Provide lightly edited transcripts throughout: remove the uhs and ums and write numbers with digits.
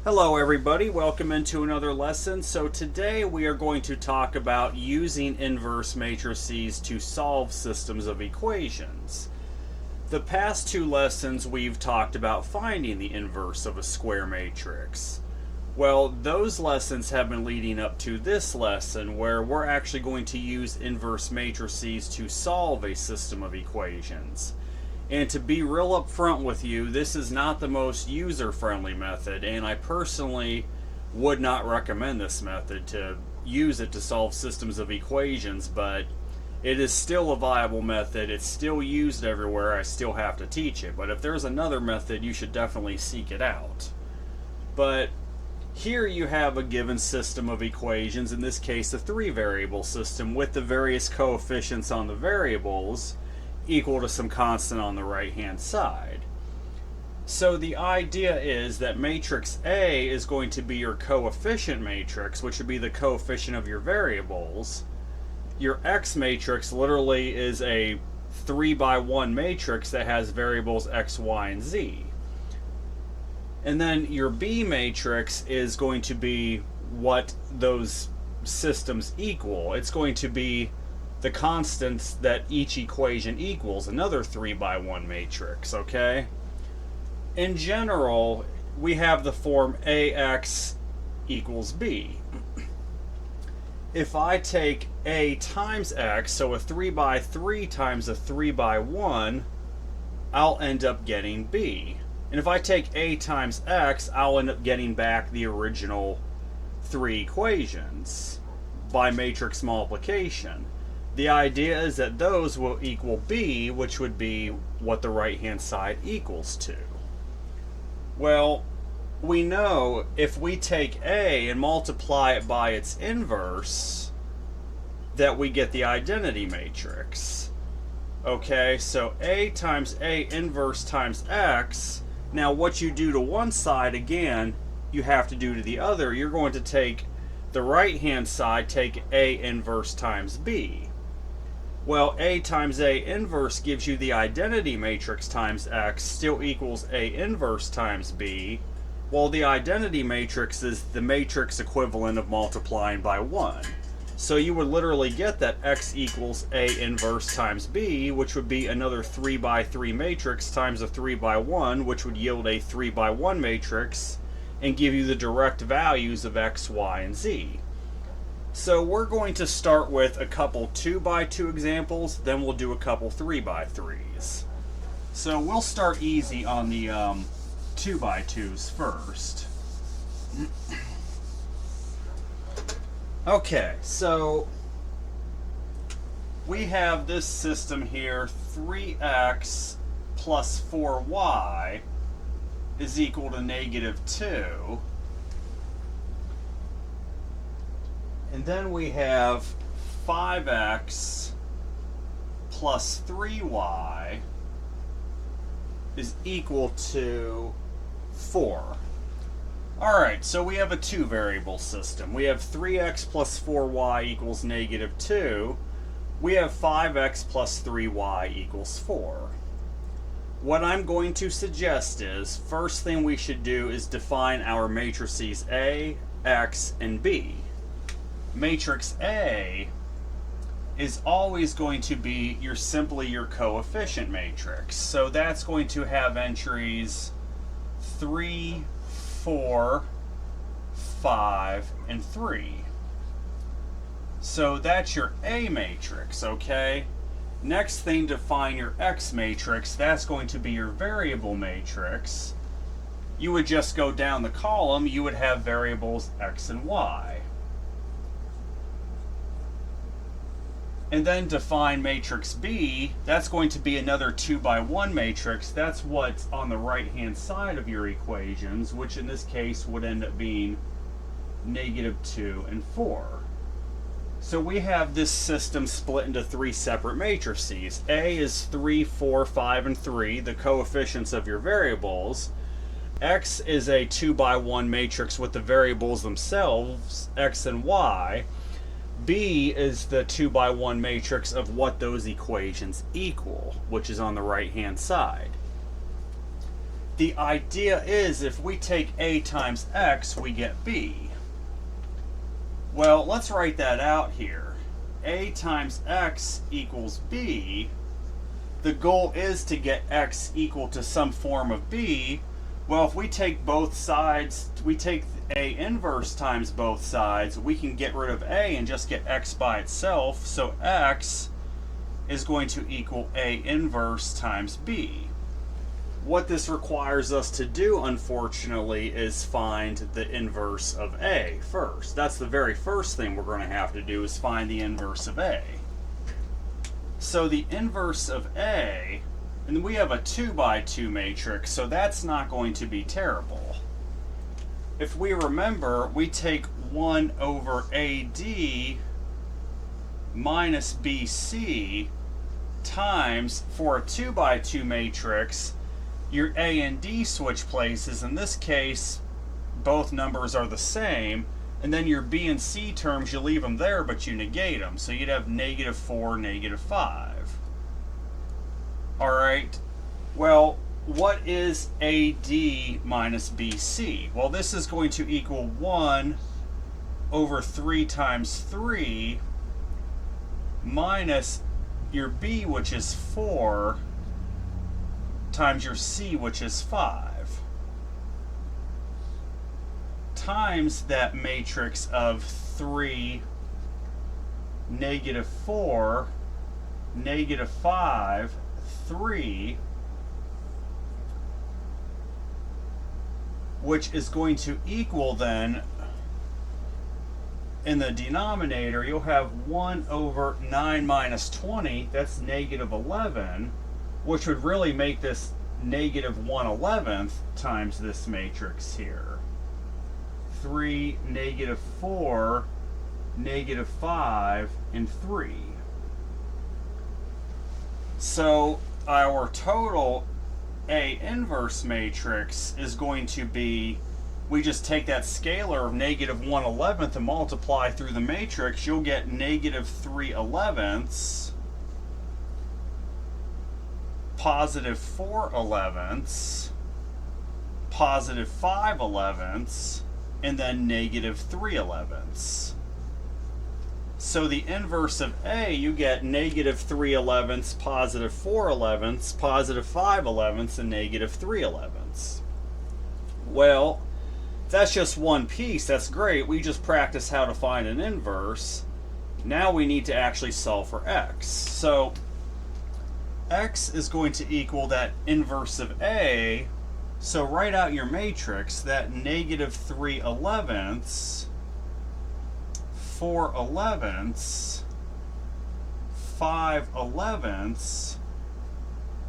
Hello everybody, welcome into another lesson. So today we are going to talk about using inverse matrices to solve systems of equations. The past two lessons we've talked about finding the inverse of a square matrix. Well, those lessons have been leading up to this lesson where we're actually going to use inverse matrices to solve a system of equations. And to be real upfront with you, this is not the most user-friendly method, and I personally would not recommend this method to use it to solve systems of equations, but it is still a viable method. It's still used everywhere. I still have to teach it, but if there's another method, you should definitely seek it out. But here you have a given system of equations, in this case a three-variable system with the various coefficients on the variables equal to some constant on the right hand side. So the idea is that matrix A is going to be your coefficient matrix, which would be the coefficient of your variables. Your X matrix literally is a 3x1 matrix that has variables X, Y, and Z. And then your B matrix is going to be what those systems equal. It's going to be the constants that each equation equals, another 3x1 matrix, okay? In general, we have the form AX equals B. If I take A times X, so a 3x3 times a 3x1, I'll end up getting B. And if I take A times X, I'll end up getting back the original three equations by matrix multiplication. The idea is that those will equal B, which would be what the right-hand side equals to. Well, we know if we take A and multiply it by its inverse, that we get the identity matrix. Okay, so A times A inverse times X. Now what you do to one side, again, you have to do to the other. You're going to take the right-hand side, take A inverse times B. Well, A times A inverse gives you the identity matrix times X still equals A inverse times B, while the identity matrix is the matrix equivalent of multiplying by 1. So you would literally get that X equals A inverse times B, which would be another 3x3 matrix times a 3x1, which would yield a 3x1 matrix and give you the direct values of X, Y, and Z. So we're going to start with a couple 2x2 examples, then we'll do a couple 3x3s. So we'll start easy on the 2x2s first. Okay, so we have this system here, 3x plus 4y is equal to -2. And then we have 5x plus 3y is equal to 4. Alright, so we have a two-variable system. We have 3x plus 4y equals -2. We have 5x plus 3y equals 4. What I'm going to suggest is, first thing we should do is define our matrices A, X, and B. Matrix A is always going to be simply your coefficient matrix. So that's going to have entries 3, 4, 5, and 3. So that's your A matrix, okay? Next thing, define your X matrix. That's going to be your variable matrix. You would just go down the column, you would have variables X and Y. And then define matrix B. That's going to be another 2x1 matrix. That's what's on the right-hand side of your equations, which in this case would end up being -2 and 4. So we have this system split into three separate matrices. A is 3, 4, 5, and 3, the coefficients of your variables. X is a 2x1 matrix with the variables themselves, X and Y. B is the 2x1 matrix of what those equations equal, which is on the right hand side. the idea is if we take A times X, we get B. Well, let's write that out here. A times X equals B. The goal is to get X equal to some form of B. Well, if we take both sides, we take A inverse times both sides, we can get rid of A and just get X by itself. So X is going to equal A inverse times B. What this requires us to do, unfortunately, is find the inverse of A first. That's the very first thing we're going to have to do, is find the inverse of A. So the inverse of A, and we have a 2 by 2 matrix, so that's not going to be terrible. If we remember, we take 1 over AD minus BC times, for a 2 by 2 matrix, your A and D switch places. In this case, both numbers are the same, and then your B and C terms, you leave them there, but you negate them. So you'd have -4, -5. All right, well, what is AD minus BC? Well, this is going to equal 1 over 3 times 3 minus your B, which is 4, times your C, which is 5, times that matrix of 3, -4, -5, 3, which is going to equal then, in the denominator, you'll have 1 over 9 minus 20, that's -11, which would really make this -1/11 times this matrix here. 3, -4, -5, and 3. So our total A inverse matrix is going to be, we just take that scalar of -1/11 and multiply through the matrix, you'll get -3/11, +4/11, +5/11, and then -3/11. So the inverse of A, you get -3/11, +4/11, +5/11, and -3/11. Well, that's just one piece. That's great. We just practiced how to find an inverse. Now we need to actually solve for X. So X is going to equal that inverse of A. So write out your matrix, that -3/11, 4/11, 5/11,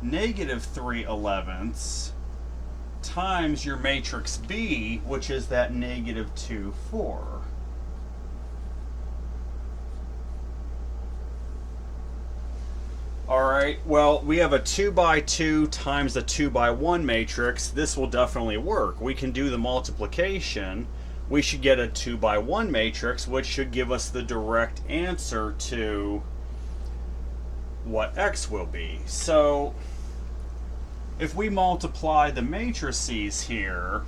-3/11 times your matrix B, which is that -2, 4. Alright, well, we have a 2 by 2 times a 2 by 1 matrix. This will definitely work. We can do the multiplication. We should get a 2 by 1 matrix, which should give us the direct answer to what X will be. So if we multiply the matrices here,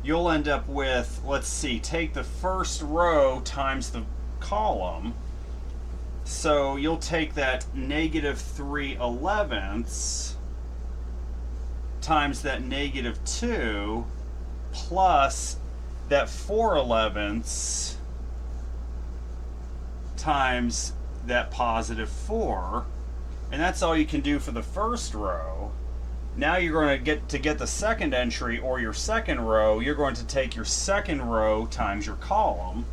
you'll end up with, let's see, take the first row times the column. So you'll take that -3/11 times that -2 plus that 4/11 times that +4, and that's all you can do for the first row. Now you're going to get the second entry, or your second row, you're going to take your second row times your column.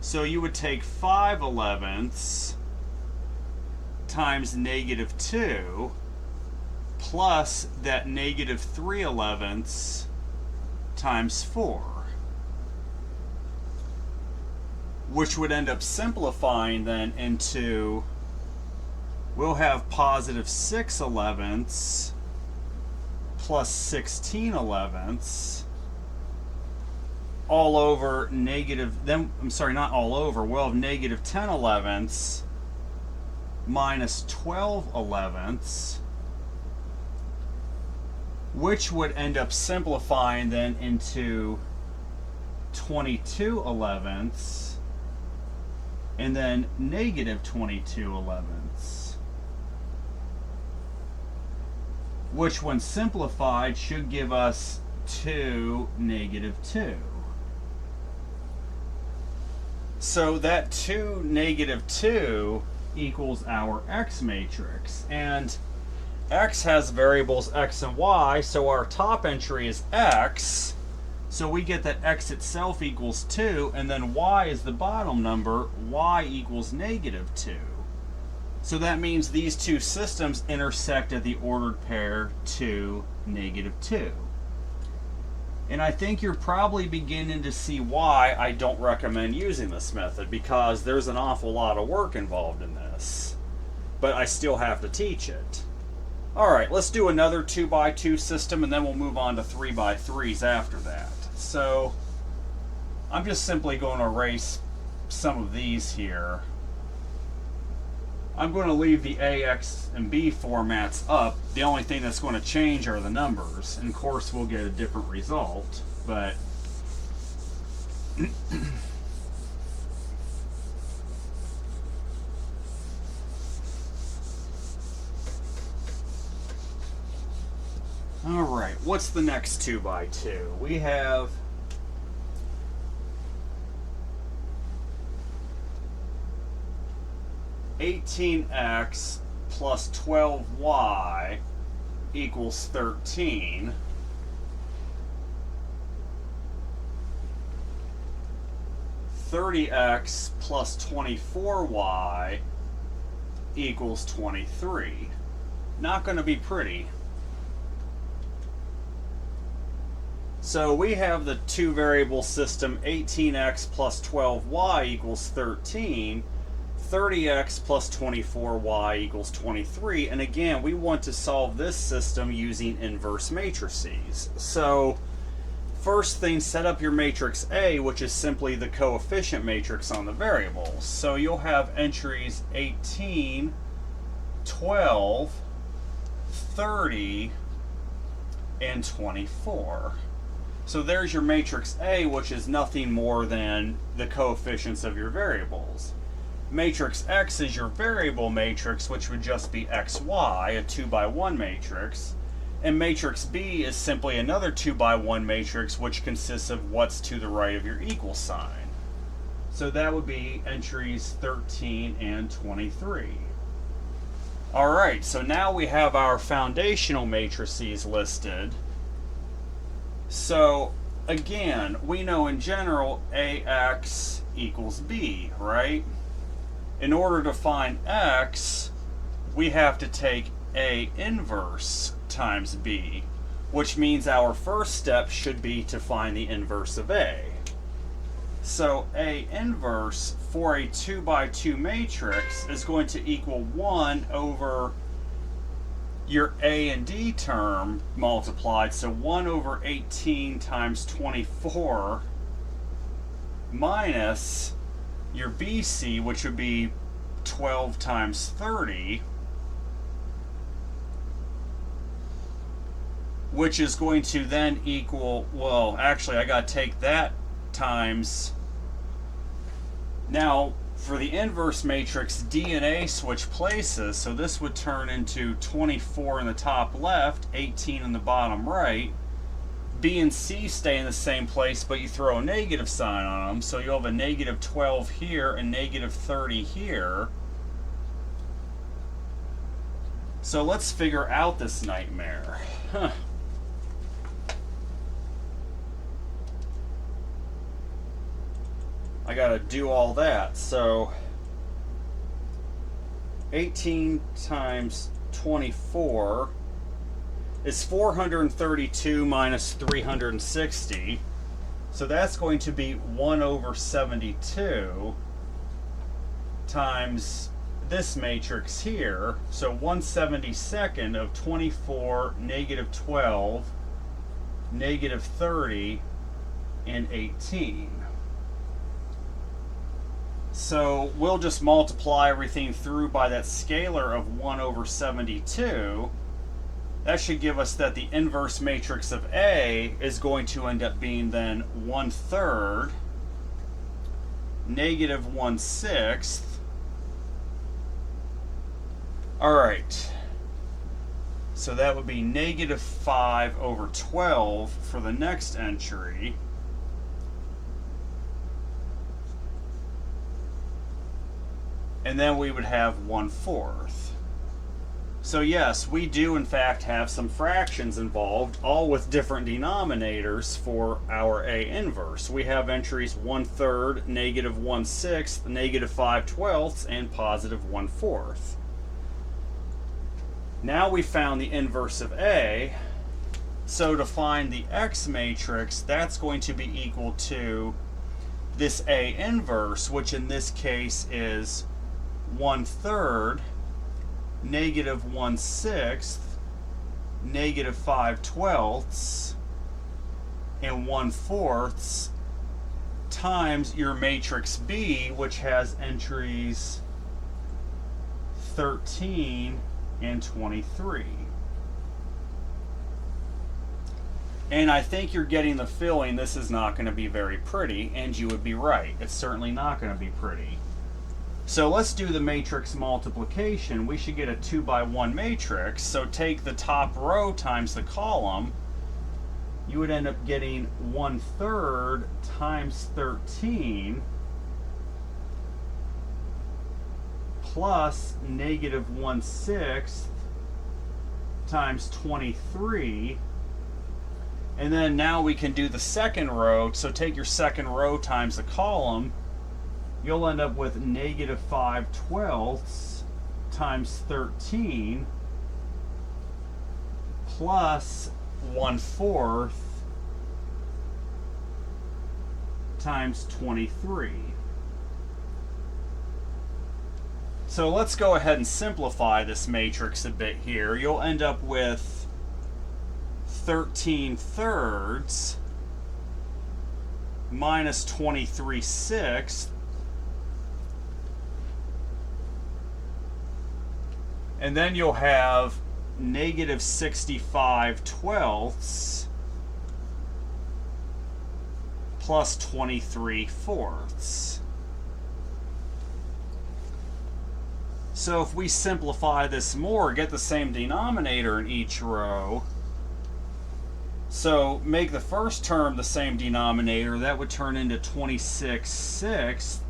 So you would take 5/11 times -2 plus that -3/11 times 4, which would end up simplifying then into, we'll have +6/11 plus 16/11 all over then I'm sorry, not all over, we'll have -10/11 minus 12/11, which would end up simplifying then into 22/11 and then negative 22/11, which when simplified should give us 2, -2. So that 2, -2 equals our x matrix, and x has variables x and y, so our top entry is x, so we get that x itself equals 2, and then y is the bottom number, y equals -2. So that means these two systems intersect at the ordered pair 2, -2. And I think you're probably beginning to see why I don't recommend using this method, because there's an awful lot of work involved in this. But I still have to teach it. Alright, let's do another 2x2 system, and then we'll move on to 3x3s after that. So I'm just simply going to erase some of these here. I'm going to leave the A, X, and B formats up. The only thing that's going to change are the numbers. And of course we'll get a different result, but alright, what's the next 2x2? We have (18x plus 12y equals 13). (30x plus 24y equals 23). Not going to be pretty. So we have the two variable system 18x plus 12y equals 13. 30x plus 24y equals 23, and again we want to solve this system using inverse matrices. So first thing, set up your matrix A, which is simply the coefficient matrix on the variables. So you'll have entries 18, 12, 30, and 24. So there's your matrix A, which is nothing more than the coefficients of your variables. Matrix X is your variable matrix, which would just be XY, a 2x1 matrix. And matrix B is simply another 2x1 matrix, which consists of what's to the right of your equal sign. So that would be entries 13 and 23. Alright, so now we have our foundational matrices listed. So again, we know in general AX equals B, right? In order to find x, we have to take A inverse times B, which means our first step should be to find the inverse of A. So A inverse for a 2x2 matrix is going to equal 1 over your A and D term multiplied, so 1 over 18 times 24 minus your BC, which would be 12 times 30, which is going to then equal, well, actually I got to take that times, now for the inverse matrix, D and A switch places, so this would turn into 24 in the top left, 18 in the bottom right. B and C stay in the same place, but you throw a negative sign on them, so you'll have a negative 12 here and negative 30 here. So let's figure out this nightmare. I gotta do all that. So 18 times 24 is 432 minus 360. So that's going to be 1 over 72 times this matrix here. So 1/72 of 24, negative 12, negative 30, and 18. So we'll just multiply everything through by that scalar of 1 over 72. that should give us that the inverse matrix of A is going to end up being then 1/3, negative 1/6. All right. So that would be negative 5/12 for the next entry. And then we would have 1/4. So yes, we do in fact have some fractions involved, all with different denominators for our A inverse. We have entries 1/3, negative 1/6, negative 5/12, and positive 1/4. Now we found the inverse of A, so to find the X matrix, that's going to be equal to this A inverse, which in this case is 1/3, negative 1/6, negative 5/12, and 1/4 times your matrix B, which has entries 13 and 23. And I think you're getting the feeling this is not going to be very pretty, and you would be right. It's certainly not going to be pretty. So let's do the matrix multiplication. We should get a 2x1 matrix. So take the top row times the column. You would end up getting 1/3 times 13 plus negative 1/6 times 23. And then now we can do the second row. So take your second row times the column. You'll end up with negative 5/12 times 13 plus 1/4 times 23. So let's go ahead and simplify this matrix a bit here. You'll end up with 13/3 minus 23/6. And then you'll have negative 65/12 plus 23/4. So if we simplify this more, get the same denominator in each row. So make the first term the same denominator, that would turn into 26/6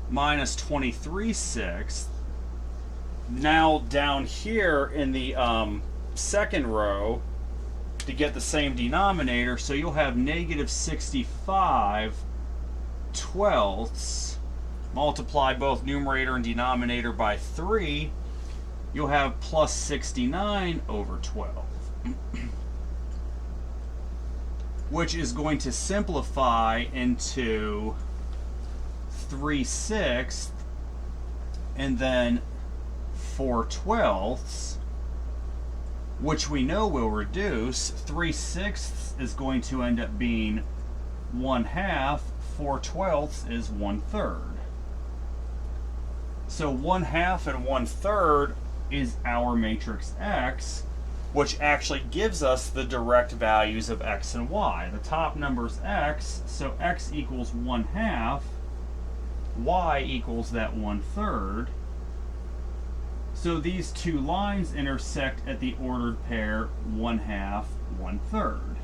minus 23/6. Now down here in the second row, to get the same denominator, so you'll have negative 65/12. Multiply both numerator and denominator by 3. You'll have plus 69/12. Which is going to simplify into 3/6 and then 4/12, which we know will reduce. 3/6 is going to end up being 1/2. 4/12 is 1/3. So 1/2 and 1/3 is our matrix X, which actually gives us the direct values of X and Y. The top number is X, so X equals 1/2, Y equals that 1/3. So these two lines intersect at the ordered pair 1/2, 1/3.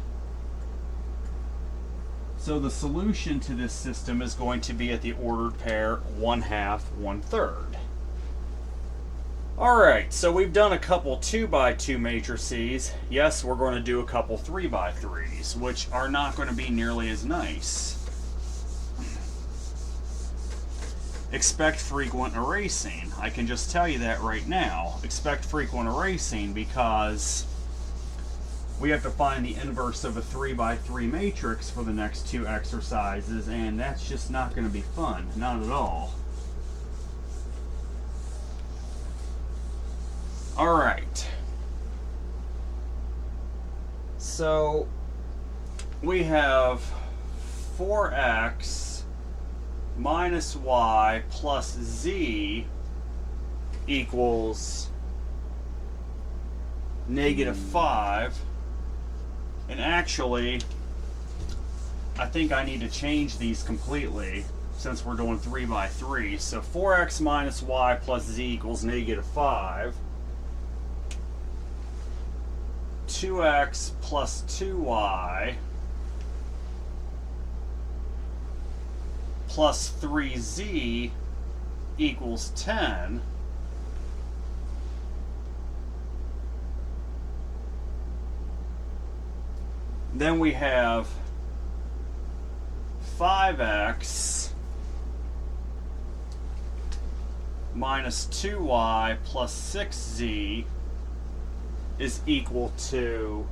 So the solution to this system is going to be at the ordered pair 1/2, 1/3. Alright, so we've done a couple 2x2 matrices. Yes, we're going to do a couple 3x3s, which are not going to be nearly as nice. Expect frequent erasing. I can just tell you that right now. Expect frequent erasing because we have to find the inverse of a 3x3 matrix for the next two exercises, and that's just not going to be fun. Not at all. Alright. So we have 4x minus y plus z equals negative 5. And actually, I think I need to change these completely since we're doing 3 by 3. So 4x minus y plus z equals negative 5. 2x plus 2y plus 3z equals 10. Then we have 5x minus 2y plus 6z is equal to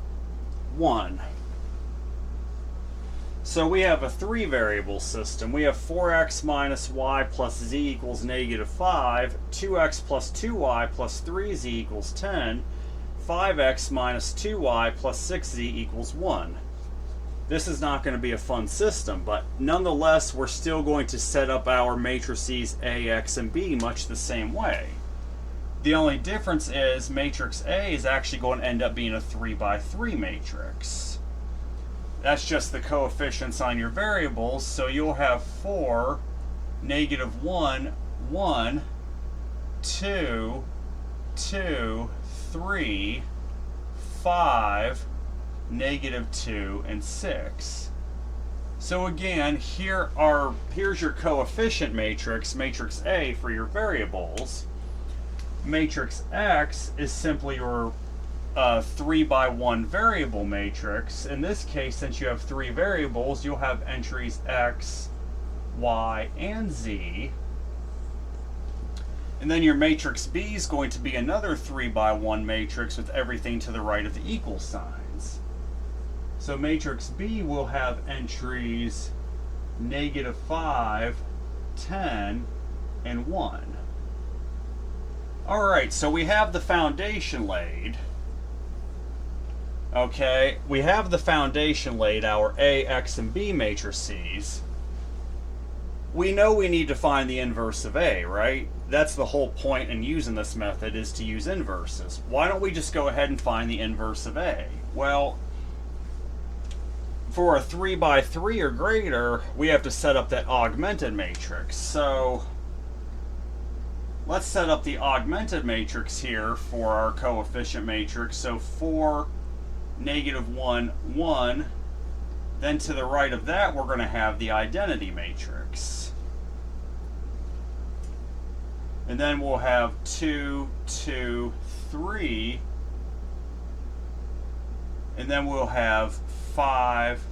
1. So we have a 3 variable system. We have 4x minus y plus z equals negative 5, 2x plus 2y plus 3z equals 10, 5x minus 2y plus 6z equals 1. This is not going to be a fun system, but nonetheless, we're still going to set up our matrices A, X, and B much the same way. The only difference is matrix A is actually going to end up being a 3 by 3 matrix. That's just the coefficients on your variables, so you'll have 4, negative 1, 1, 2, 2, 3, 5, negative 2, and 6. So again, here's your coefficient matrix, matrix A, for your variables. Matrix X is simply your 3 by 1 variable matrix. In this case, since you have 3 variables, you'll have entries X, Y, and Z. And then your matrix B is going to be another 3 by 1 matrix with everything to the right of the equal signs. So matrix B will have entries negative 5, 10, and 1. Alright, so we have the foundation laid. Okay, we have the foundation laid, our A, X, and B matrices. We know we need to find the inverse of A, right? That's the whole point in using this method, is to use inverses. Why don't we just go ahead and find the inverse of A? Well, for a 3 by 3 or greater, we have to set up that augmented matrix. So let's set up the augmented matrix here for our coefficient matrix. So 4, negative 1, 1. Then to the right of that, we're going to have the identity matrix. And then we'll have 2, 2, 3. And then we'll have 5,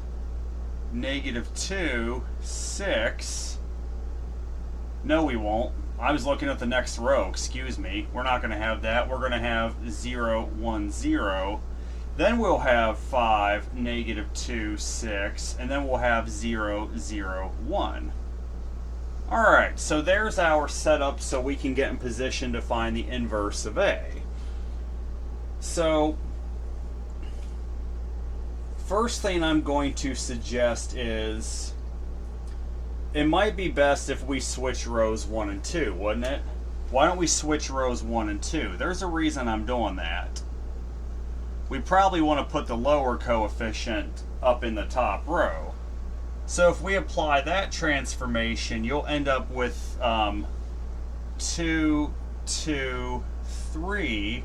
negative 2, 6. No, we won't. I was looking at the next row, excuse me. We're not going to have that. We're going to have 0, 1, 0. Then we'll have 5, negative 2, 6. And then we'll have 0, 0, 1. Alright, so there's our setup so we can get in position to find the inverse of A. So first thing I'm going to suggest is it might be best if we switch rows 1 and 2, wouldn't it? Why don't we switch rows 1 and 2? There's a reason I'm doing that. We probably want to put the lower coefficient up in the top row. So if we apply that transformation, you'll end up with 2, 2, 3,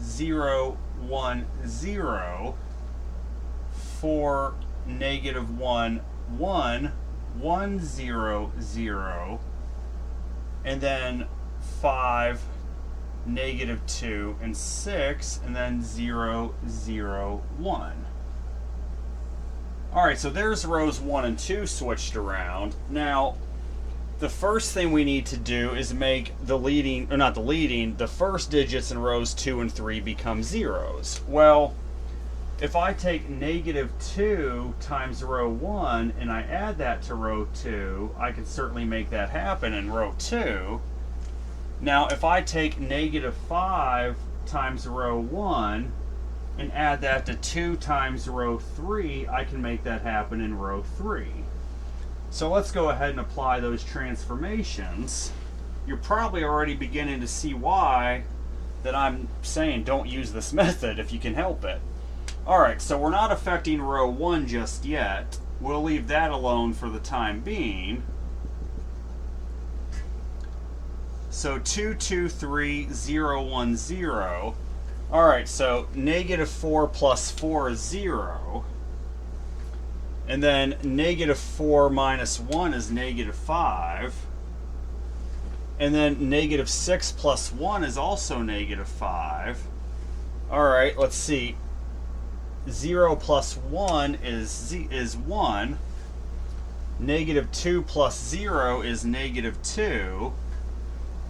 0, 1, 0, 4, negative 1, 1, 1, 0, 0, and then 5, negative 2, and 6, and then 0, 0, 1. Alright, so there's rows 1 and 2 switched around. Now, the first thing we need to do is make the leading, or not the leading, the first digits in rows 2 and 3 become zeros. Well, if I take negative 2 times row 1 and I add that to row 2, I can certainly make that happen in row 2. Now, if I take negative 5 times row 1 and add that to 2 times row 3, I can make that happen in row 3. So let's go ahead and apply those transformations. You're probably already beginning to see why that I'm saying don't use this method if you can help it. Alright, so we're not affecting row 1 just yet. We'll leave that alone for the time being. So 2, 2, 3, 0, 1, 0. Alright, so negative 4 plus 4 is 0. And then negative 4 minus 1 is negative 5. And then negative 6 plus 1 is also negative 5. Alright, let's see. 0 plus 1 is 1. Negative 2 plus 0 is negative 2.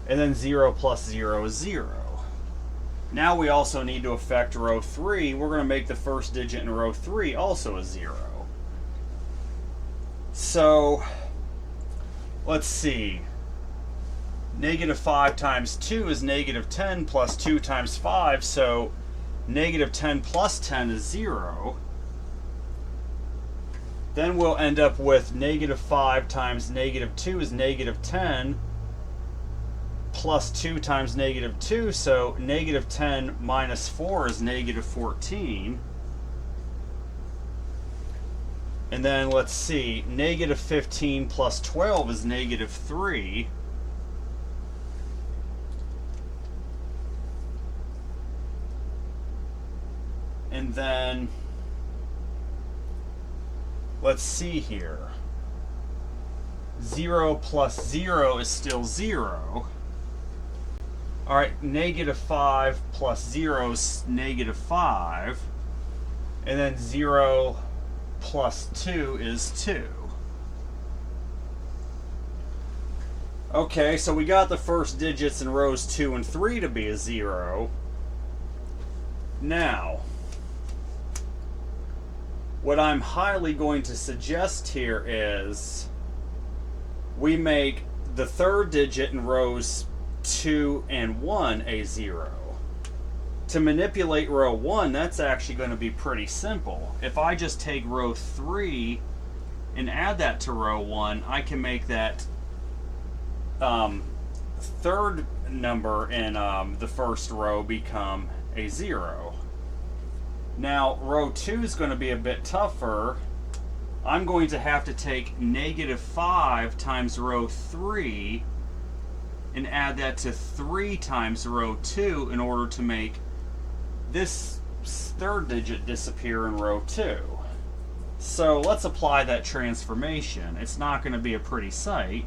And then 0 plus 0 is 0. Now we also need to affect row 3. We're going to make the first digit in row 3 also a 0. So, let's see. Negative 5 times 2 is negative 10 plus 2 times 5, so negative 10 plus 10 is 0. Then we'll end up with negative 5 times negative 2 is negative 10 plus 2 times negative 2, so negative 10 minus 4 is negative 14. And then let's see, negative 15 plus 12 is negative 3. And then, let's see here. 0 plus 0 is still 0. Alright, negative 5 plus 0 is negative 5. And then 0 plus 2 is 2. Okay, so we got the first digits in rows 2 and 3 to be a 0. Now, what I'm highly going to suggest here is we make the third digit in rows 2 and 1 a 0. To manipulate row 1, that's actually going to be pretty simple. If I just take row 3 and add that to row 1, I can make that third number in the first row become a 0. Now, row 2 is going to be a bit tougher. I'm going to have to take negative 5 times row 3 and add that to 3 times row 2 in order to make this third digit disappear in row 2. So let's apply that transformation. It's not going to be a pretty sight.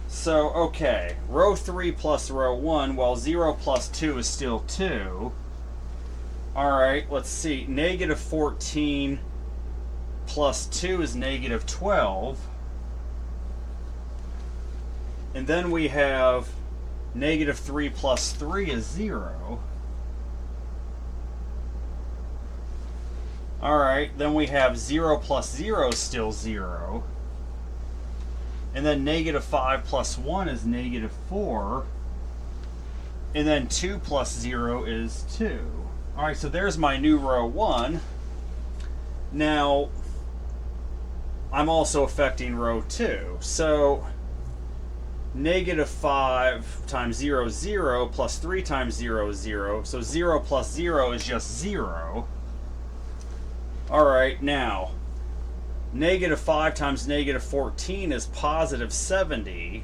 So, okay, row 3 plus row 1, well, 0 plus 2 is still 2. Alright, let's see. Negative 14 plus 2 is negative 12. And then we have negative 3 plus 3 is 0. Alright, then we have 0 plus 0 is still 0. And then negative 5 plus 1 is negative 4. And then 2 plus 0 is 2. Alright, so there's my new row 1. Now, I'm also affecting row 2. So, negative 5 times 0 is 0, plus 3 times 0 is 0. So 0 plus 0 is just 0. Alright, now, negative 5 times negative 14 is positive 70.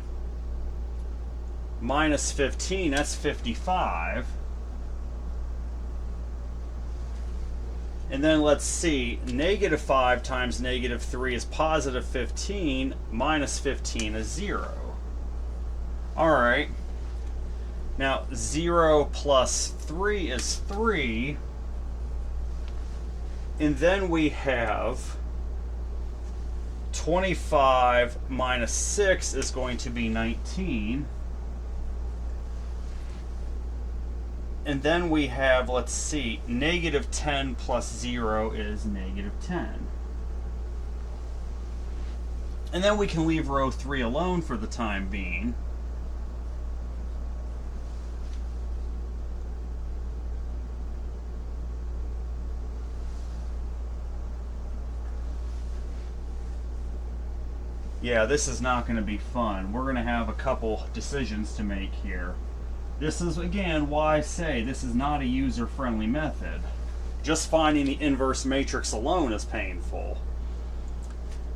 Minus 15, that's 55. And then let's see, negative 5 times negative 3 is positive 15. Minus 15 is 0. Alright. Now, 0 plus 3 is 3. And then we have 25 minus 6 is going to be 19. And then we have, let's see, negative 10 plus 0 is negative 10. And then we can leave row 3 alone for the time being. Yeah, this is not going to be fun. We're going to have a couple decisions to make here. This is, again, why I say this is not a user-friendly method. Just finding the inverse matrix alone is painful.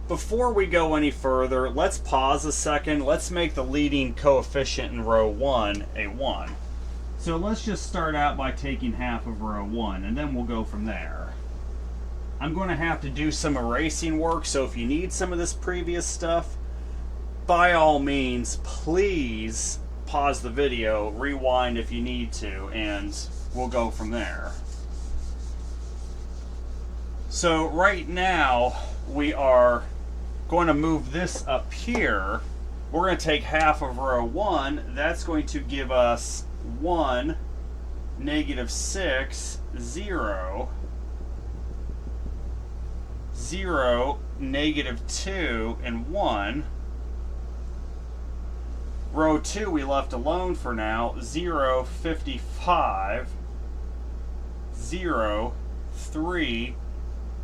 Before we go any further, let's pause a second. Let's make the leading coefficient in row 1 a 1. So let's just start out by taking half of row 1, and then we'll go from there. I'm going to have to do some erasing work, so if you need some of this previous stuff, by all means, please pause the video, rewind if you need to, and we'll go from there. So right now, we are going to move this up here. We're going to take half of row 1. That's going to give us 1, -6, 0, 0, -2, and 1. Row 2 we left alone for now. 0, 55, 0, 3,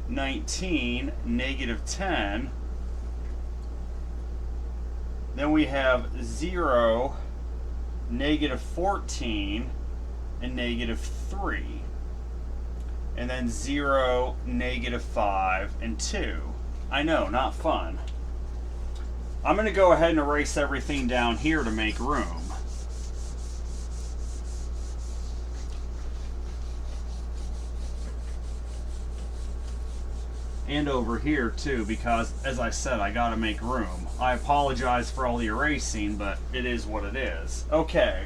19, -10. Then we have 0, -14, and -3. And then 0, -5, and 2. I know, not fun. I'm going to go ahead and erase everything down here to make room. And over here too, because as I said, I gotta make room. I apologize for all the erasing, but it is what it is. Okay.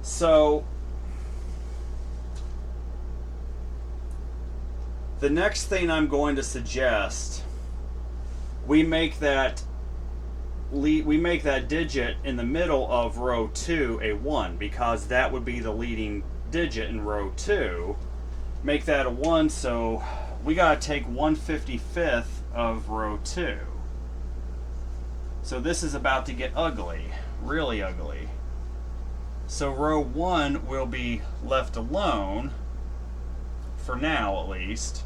So the next thing I'm going to suggest, we make that digit in the middle of row 2 a 1, because that would be the leading digit in row 2. Make that a 1, so we got to take 1/55 of row 2. So this is about to get ugly, really ugly. So row 1 will be left alone, for now at least.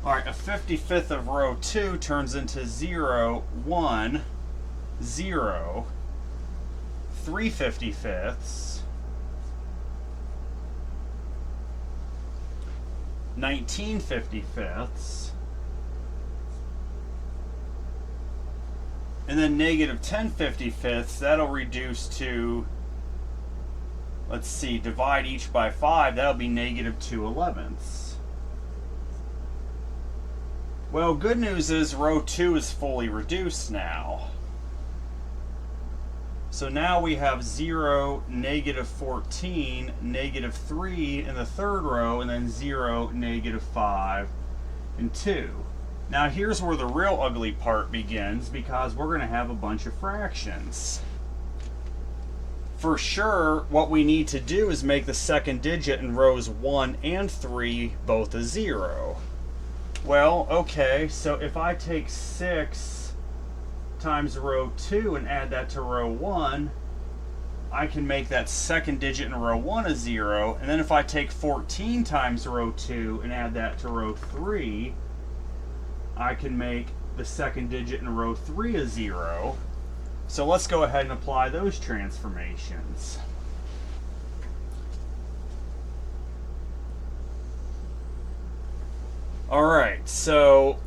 Alright, a 55th of row 2 turns into 0, 1, 0, 3 55ths, 19 55ths, and then -10 55ths. That'll reduce to, let's see, divide each by 5, that'll be -2 11ths. Well, good news is row 2 is fully reduced now. So now we have 0, -14, -3 in the third row, and then 0, -5, and 2. Now here's where the real ugly part begins, because we're going to have a bunch of fractions. For sure, what we need to do is make the second digit in rows 1 and 3 both a 0. Well, okay, so if I take 6 times row 2 and add that to row 1, I can make that second digit in row 1 a 0, and then if I take 14 times row 2 and add that to row 3, I can make the second digit in row 3 a 0. So let's go ahead and apply those transformations. Alright, so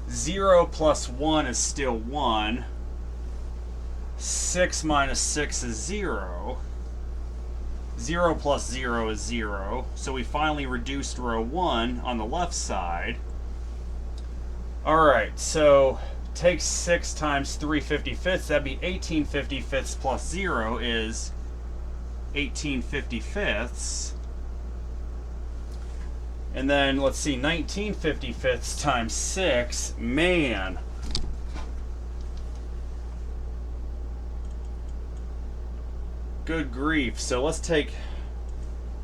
0 plus 1 is still 1. 6 minus 6 is 0. 0 plus 0 is 0. So we finally reduced row 1 on the left side. Alright, so take 6 times 3 55ths. That'd be 18 55ths plus 0 is 18 55ths. And then, let's see, 19 55ths times 6, man. Good grief. So let's take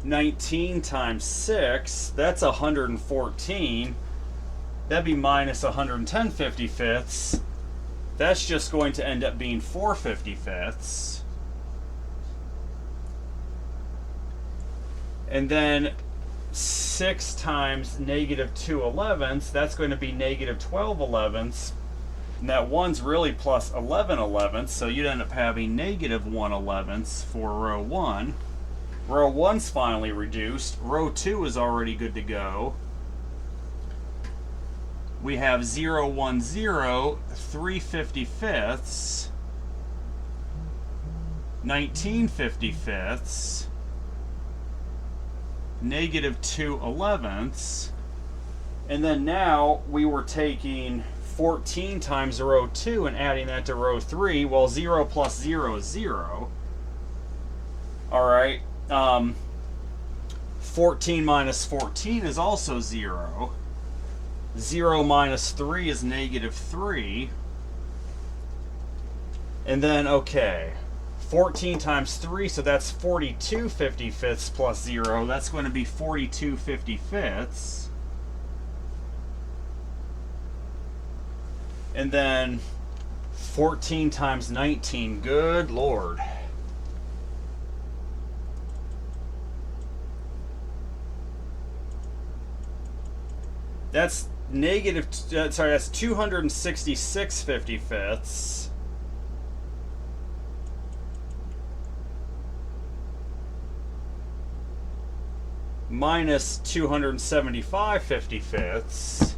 19 times 6, that's 114. That'd be minus 110 55ths. That's just going to end up being 4 55ths. And then 6 times negative 2 elevenths, that's going to be negative 12 elevenths. And that 1's really plus 11 elevenths, so you'd end up having negative 1 elevenths for row 1. Row 1's finally reduced. Row 2 is already good to go. We have 0, 1, 0, 3 55ths, 19 55ths, negative 2 elevenths, and then now we were taking 14 times row 2 and adding that to row 3. Well, 0 plus 0 is 0. Alright, 14 minus 14 is also 0. 0 minus 3 is negative 3. And then, okay, 14 times 3, so that's 42 55ths plus 0. That's going to be 42 55ths. And then 14 times 19, good Lord. That's that's 266 55ths. Minus 275 55ths.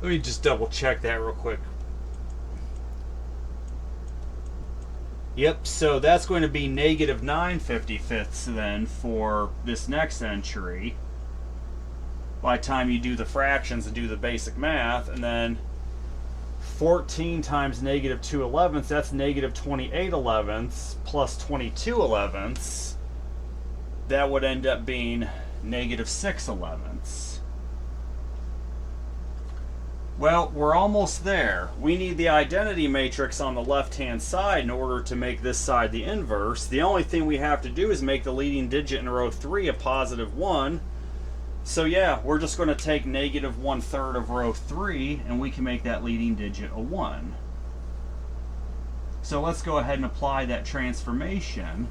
Let me just double check that real quick. Yep, so that's going to be negative 9 55ths then for this next entry. By the time you do the fractions and do the basic math, and then 14 times negative 2 elevenths, that's negative 28 elevenths plus 22 elevenths. That would end up being negative 6 elevenths. Well, we're almost there. We need the identity matrix on the left-hand side in order to make this side the inverse. The only thing we have to do is make the leading digit in row 3 a positive 1. So yeah, we're just going to take negative 1/3 of row 3, and we can make that leading digit a 1. So let's go ahead and apply that transformation.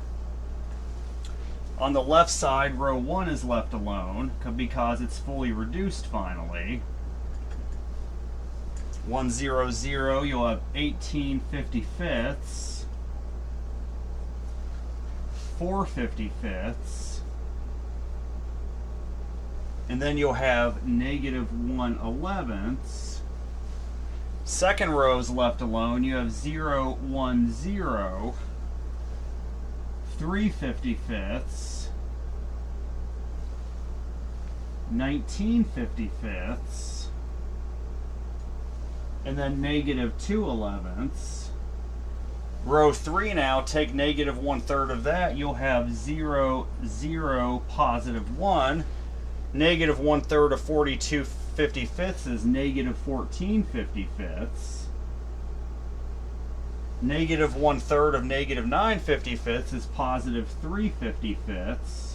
On the left side, row 1 is left alone because it's fully reduced finally. 1, 0, 0, you'll have 18 55ths, 4 55ths, and then you'll have negative 1 elevenths. Second row is left alone. You have 0, 1, 0, 3 55ths, 19 55ths, and then negative 2 elevenths. Row 3 now, take negative 1/3 of that. You'll have 0, 0, positive 1. Negative 1/3 of 42 55ths is negative 14 55ths. Negative 1/3 of negative 9 55ths is positive 3 55ths.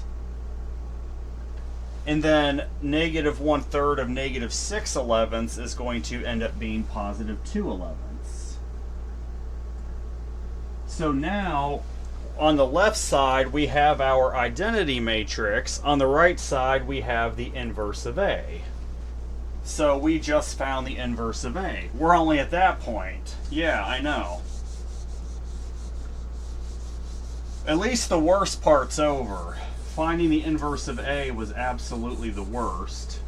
And then negative 1/3 of negative 6 elevenths is going to end up being positive 2 elevenths. So now, on the left side, we have our identity matrix. On the right side, we have the inverse of A. So we just found the inverse of A. We're only at that point. Yeah, I know. At least the worst part's over. Finding the inverse of A was absolutely the worst.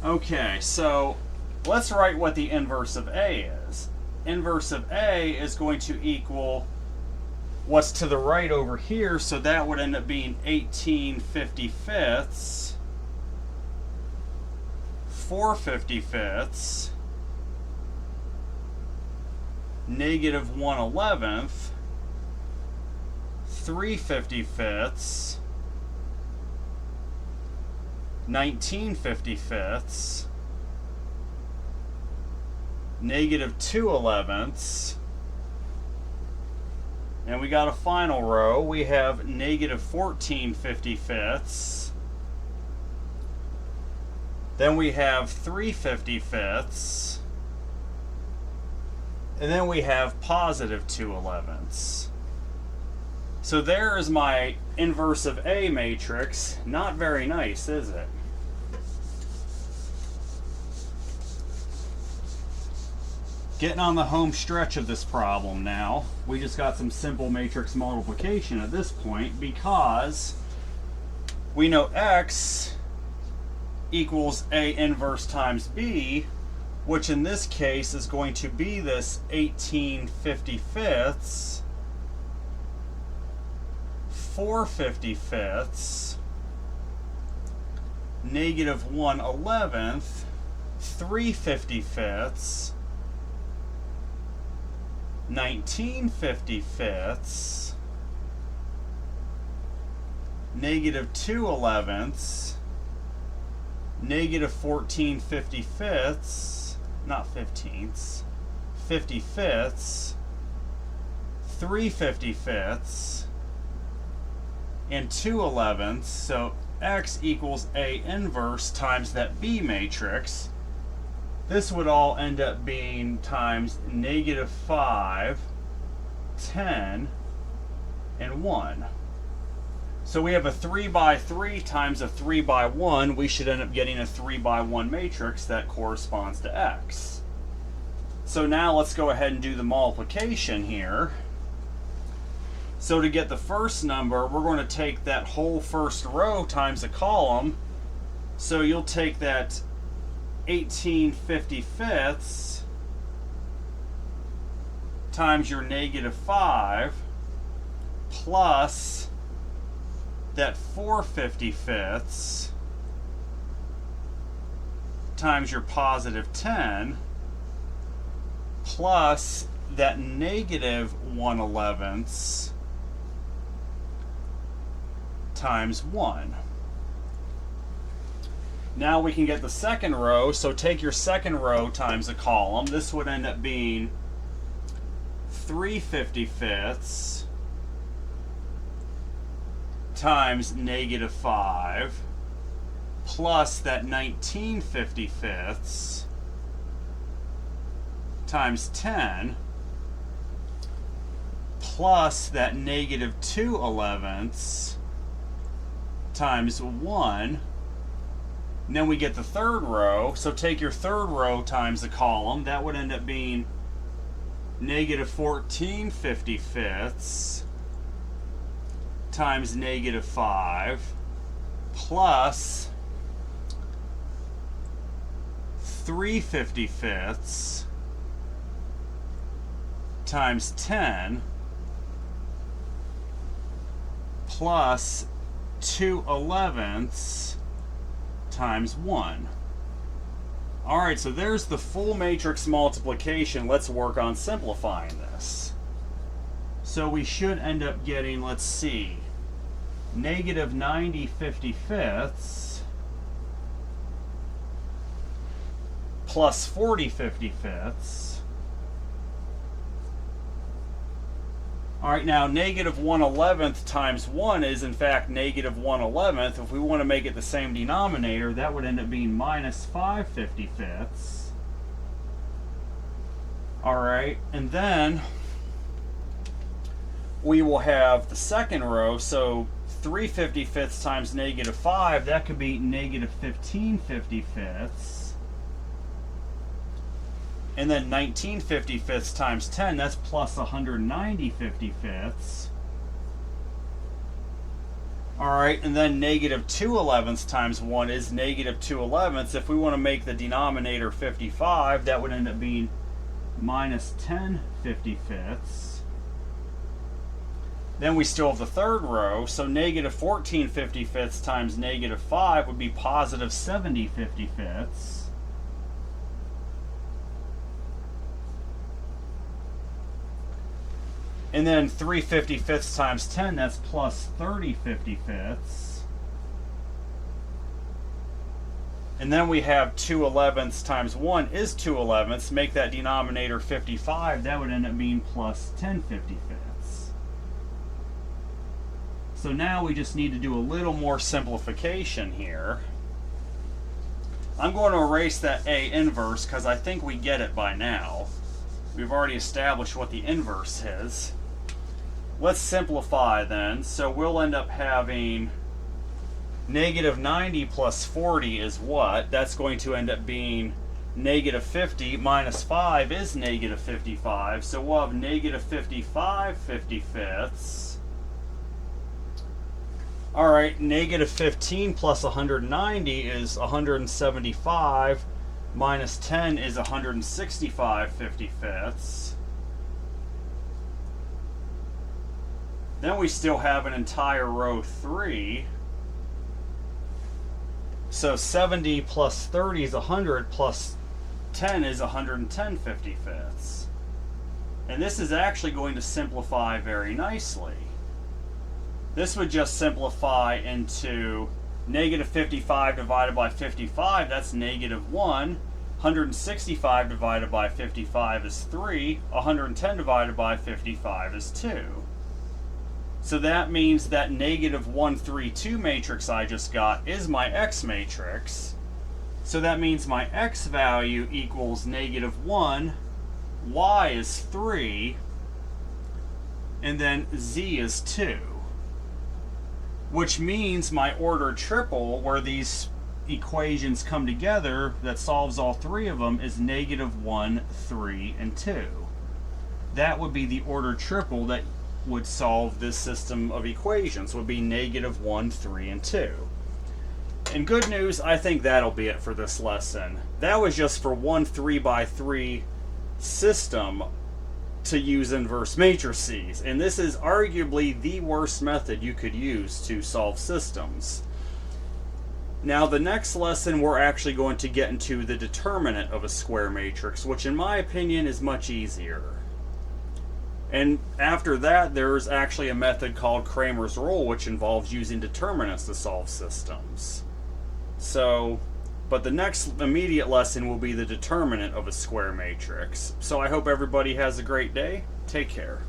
Okay, so let's write what the inverse of A is. Inverse of A is going to equal what's to the right over here, so that would end up being 18 55ths, 4 55ths, negative 1 11th, 3 55ths, 19 55ths, negative 2 11ths, and we got a final row. We have negative 14 55ths, Then we have 3/55ths. And then we have positive 2/11ths. So there is my inverse of A matrix. Not very nice, is it? Getting on the home stretch of this problem now. We just got some simple matrix multiplication at this point because we know X equals A inverse times B, which in this case is going to be this 18/55ths, 4/55ths, negative 1/11th, 3/55ths, 19/55ths, negative 2/11ths, negative 14/55ths, not 15ths, 55ths, 3/55ths, and 2/11ths. So X equals A inverse times that B matrix. This would all end up being times negative 5, 10, and 1. So we have a 3 by 3 times a 3 by 1. We should end up getting a 3 by 1 matrix that corresponds to X. So now let's go ahead and do the multiplication here. So to get the first number, we're going to take that whole first row times a column. So you'll take that 18/55ths times your negative 5 plus that 4/55ths times your positive 10 plus that negative 1/11ths times 1. Now we can get the second row, so take your second row times a column. This would end up being 3/55ths times negative 5 plus that 19/55ths times 10 plus that negative 2/11ths times 1. And then we get the third row, so take your third row times the column. That would end up being negative 14/55ths times negative 5 plus 3/55ths times 10 plus 2/11ths times 1. Alright, so there's the full matrix multiplication. Let's work on simplifying this. So we should end up getting, let's see, negative 90/55ths plus 40/55ths. Alright, now negative 1/11th times 1 is in fact negative 1/11th. If we want to make it the same denominator, that would end up being minus 5/55ths. Alright, and then we will have the second row, so 3/55ths times negative 5, that could be negative 15/55ths. And then 19/55ths times 10, that's plus 190/55ths. Alright, and then negative 2/11ths times 1 is negative 2/11ths. If we want to make the denominator 55, that would end up being minus 10/55ths. Then we still have the third row, so negative 14/55ths times negative 5 would be positive 70/55ths. And then 3/55ths times 10, that's plus 30/55ths. And then we have 2/11ths times 1 is 2/11ths. Make that denominator 55, that would end up being plus 10/55ths. So now we just need to do a little more simplification here. I'm going to erase that A inverse because I think we get it by now. We've already established what the inverse is. Let's simplify then. So we'll end up having negative 90 plus 40 is what? That's going to end up being negative 50 minus 5 is negative 55. So we'll have negative 55 55ths. Alright, negative 15 plus 190 is 175. Minus 10 is 165 55ths. Then we still have an entire row 3. So 70 plus 30 is 100 plus 10 is 110 55ths. And this is actually going to simplify very nicely. This would just simplify into negative 55 divided by 55, that's negative 1. 165 divided by 55 is 3. 110 divided by 55 is 2. So that means that negative 1, 3, 2 matrix I just got is my x matrix. So that means my x value equals negative 1, y is 3, and then z is 2. Which means my order triple, where these equations come together, that solves all three of them, is negative 1, 3, and 2. That would be the order triple that would solve this system of equations, would be negative 1, 3, and 2. And good news, I think that'll be it for this lesson. That was just for one 3x3 system to use inverse matrices, and this is arguably the worst method you could use to solve systems. Now the next lesson we're actually going to get into the determinant of a square matrix, which in my opinion is much easier. And after that there's actually a method called Cramer's rule, which involves using determinants to solve systems. But the next immediate lesson will be the determinant of a square matrix. So I hope everybody has a great day. Take care.